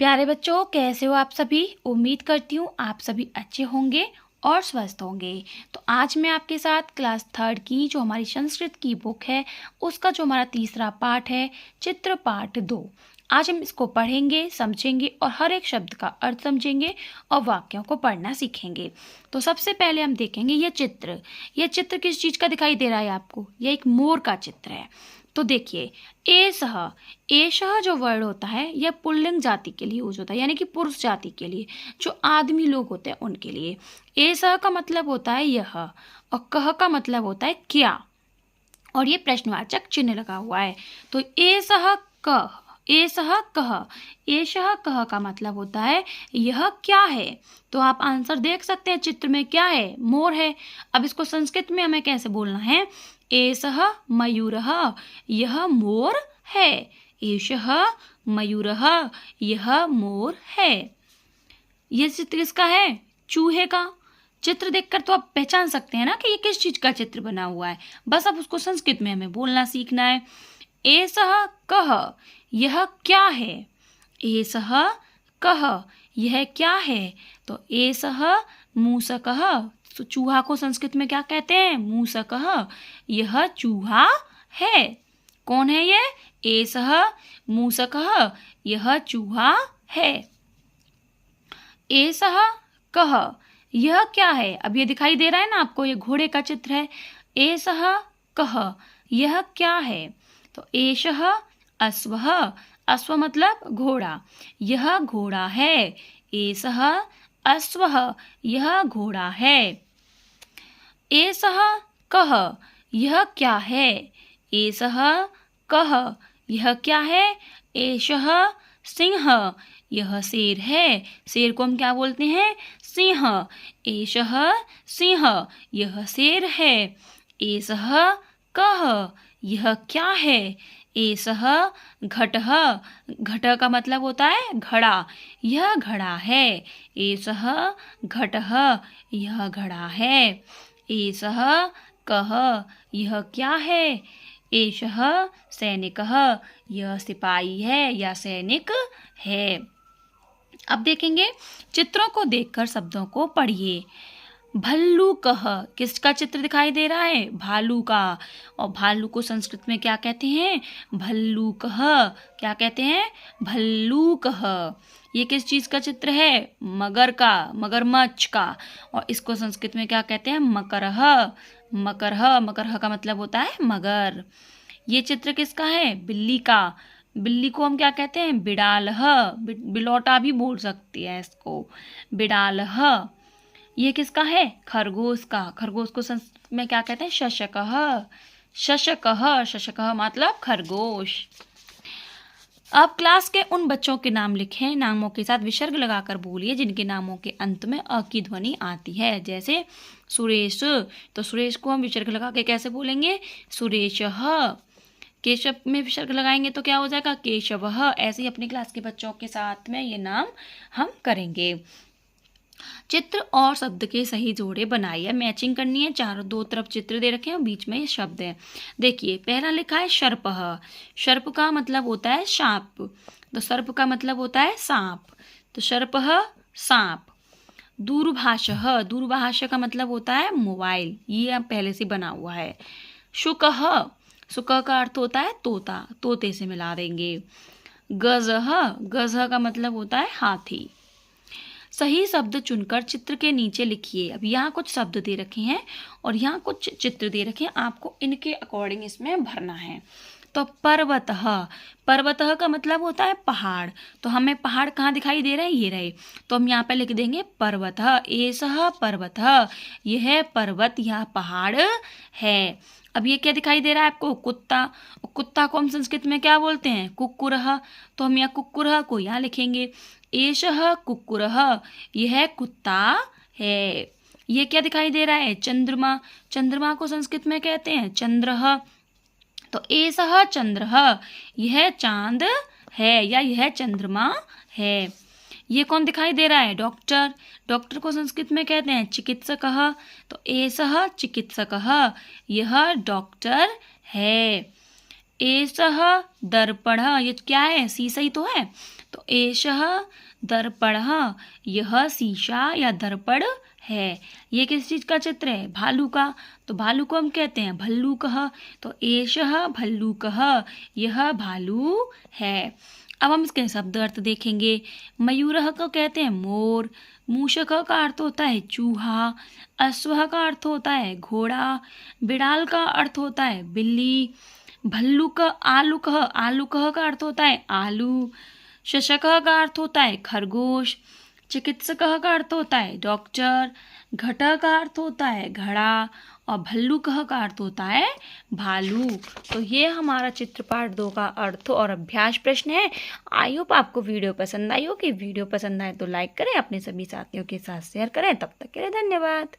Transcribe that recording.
प्यारे बच्चों, कैसे हो आप सभी। उम्मीद करती हूँ आप सभी अच्छे होंगे और स्वस्थ होंगे। तो आज मैं आपके साथ क्लास 3 की जो हमारी संस्कृत की बुक है उसका जो हमारा तीसरा पाठ है, चित्र पाठ 2। आज हम इसको पढ़ेंगे, समझेंगे और हर एक शब्द का अर्थ समझेंगे और वाक्यों को पढ़ना सीखेंगे। तो सबसे पहले हम देखेंगे ये चित्र किस चीज़ का दिखाई दे रहा है आपको। ये एक मोर का चित्र है। तो देखिए, एषः जो वर्ड होता है यह पुल्लिंग जाति के लिए यूज होता है, यानी कि पुरुष जाति के लिए, जो आदमी लोग होते हैं उनके लिए। एषः का मतलब होता है यह, और कह का मतलब होता है क्या, और ये प्रश्नवाचक चिन्ह लगा हुआ है। तो एषः कह, एषः कह, एषः कह का मतलब होता है यह क्या है। तो आप आंसर देख सकते हैं, चित्र में क्या है, मोर है। अब इसको संस्कृत में हमें कैसे बोलना है, एषः मयूरः, यह मोर है। एषः मयूरः, यह मोर है। यह चित्र किसका है, चूहे का। चित्र देखकर तो आप पहचान सकते हैं ना कि ये किस चीज का चित्र बना हुआ है। बस अब उसको संस्कृत में हमें बोलना सीखना है। एषः कः, यह क्या है। एषः कः, यह क्या है। तो एषः मूषकः, तो चूहा को संस्कृत में क्या कहते हैं, मूषकः। यह चूहा है। कौन है ये, एषः मूषकः, यह चूहा है। एषः कः, यह क्या है। अब ये दिखाई दे रहा है ना आपको, ये घोड़े का चित्र है। एषः कः, यह क्या है। तो एषः अश्वः, अश्व मतलब घोड़ा, यह घोड़ा है। एषः अश्वः, यह घोड़ा है। एषः कः, यह क्या है। एषः कः, यह क्या है। एषः सिंह, यह शेर है। शेर को हम क्या बोलते हैं, सिंह। एषः सिंह, यह शेर है। एषः कः, यह क्या है। एषः घटः, घट का मतलब होता है घड़ा, यह घड़ा है। एषः घटः, यह घड़ा है। एषः कः, यह क्या है। एषः सैनिकः, यह सिपाही है या सैनिक है। अब देखेंगे, चित्रों को देखकर शब्दों को पढ़िए। भल्लूकः, किसका चित्र दिखाई दे रहा है, भालू का। और भालू को संस्कृत में क्या कहते हैं, भल्लूकः। क्या कहते हैं, भल्लूकः। ये किस चीज का चित्र है, मगर का, मगरमच्छ का। और इसको संस्कृत में क्या कहते हैं, मकरः। मकरः, मकरः का मतलब होता है मगर। ये चित्र किसका है, बिल्ली का। बिल्ली को हम क्या कहते हैं, बिड़ालः। बिलौटा भी बोल सकती है इसको, बिड़ालः। ये किसका है, खरगोश का। खरगोश को संस्कृत में क्या कहते हैं, शशकः। शशकः, शशकः मतलब खरगोश। अब क्लास के उन बच्चों के नाम लिखें, नामों के साथ विसर्ग लगाकर बोलिए जिनके नामों के अंत में अ की ध्वनि आती है। जैसे सुरेश, तो सुरेश को हम विसर्ग लगा के कैसे बोलेंगे, सुरेशः। केशव में विसर्ग लगाएंगे तो क्या हो जाएगा, केशवः। ऐसे ही अपनी क्लास के बच्चों के साथ में ये नाम हम करेंगे। चित्र और शब्द के सही जोड़े बनाइए, मैचिंग करनी है। चारों दो तरफ चित्र दे रखे हैं और बीच में ये शब्द है। देखिए, पहला लिखा है सर्पः। सर्प का मतलब होता है सांप, तो सर्प का मतलब होता है सांप, तो सर्पः सांप। दूरभाषः, दूरभाष का मतलब होता है मोबाइल, ये पहले से बना हुआ है। शुकः, शुक का अर्थ होता है तोता, तोते से मिला देंगे। गजः, गजः का मतलब होता है हाथी। सही शब्द चुनकर चित्र के नीचे लिखिए। अब यहाँ कुछ शब्द दे रखे हैं और यहाँ कुछ चित्र दे रखे हैं, आपको इनके अकॉर्डिंग इसमें भरना है। तो पर्वतः, पर्वतः का मतलब होता है पहाड़, तो हमें पहाड़ कहाँ दिखाई दे रहे हैं, ये रहे, तो हम यहाँ पे लिख देंगे पर्वतः। एषः पर्वतः, यह पर्वत या पहाड़ है। अब ये क्या दिखाई दे रहा है आपको, कुत्ता। कुत्ता को हम संस्कृत में क्या बोलते हैं, कुक्कुरः, तो हम यहाँ कुक्कुरः को यहाँ लिखेंगे। एषः कुक्कुरः, यह कुत्ता है। ये क्या दिखाई दे रहा है, चंद्रमा। चंद्रमा को संस्कृत में कहते हैं चंद्रः, तो एषः चंद्रः, यह चांद है या यह चंद्रमा है। ये कौन दिखाई दे रहा है, डॉक्टर। डॉक्टर को संस्कृत में कहते हैं चिकित्सकः, तो एषः चिकित्सकः, यह डॉक्टर है। एषः दर्पणः, ये क्या है, शीशा ही तो है। तो एषः दर्पणः, यह शीशा या दर्पण है। ये किस चीज का चित्र है, भालू का। तो भालू को हम कहते हैं भल्लूकः। तो एषः भल्लूकः, यह भालू है। अब हम इसके शब्द अर्थ देखेंगे। मयूरः को कहते हैं मोर, मूषक का अर्थ होता है चूहा, अश्वः का अर्थ होता है घोड़ा, बिड़ाल का अर्थ होता है बिल्ली, भल्लुक आलुकः, आलुकः का अर्थ होता है आलू, शशकः का अर्थ होता है खरगोश, चिकित्सकः का अर्थ होता है डॉक्टर, घटः का अर्थ होता है घड़ा और भल्लुकः का अर्थ होता है भालू। तो ये हमारा चित्रपाठ 2 का अर्थ और अभ्यास प्रश्न है। आई होप आपको वीडियो पसंद आई हो। कि वीडियो पसंद आए तो लाइक करें, अपने सभी साथियों के साथ शेयर करें। तब तक के लिए धन्यवाद।